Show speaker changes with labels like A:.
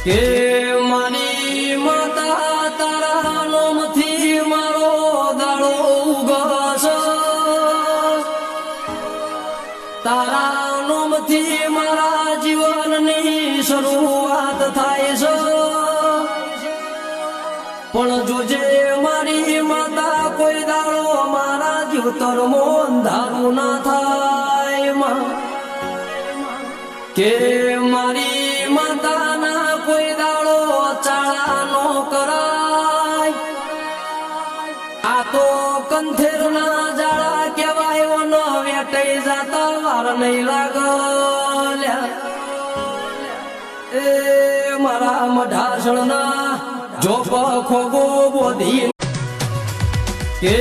A: કે મારી માતા તારા નામથી મારો દાડો ઉગશે, તારા નામથી મારા જીવનની શરૂઆત થાય છે। પણ જોજે મારી માતા કોઈ દાડો મારા જીવતરમાં અંધારું ના થાય, કે મારી માતાના કોઈ દાડો ચાળા નો કરાય। આ તો કંથેરના જાળા કહેવાય, ન વેટાઈ જાતા વાર નહીં લાગલ્યા। એ મારા મઢાસણના જો ખોગો બોધી, કે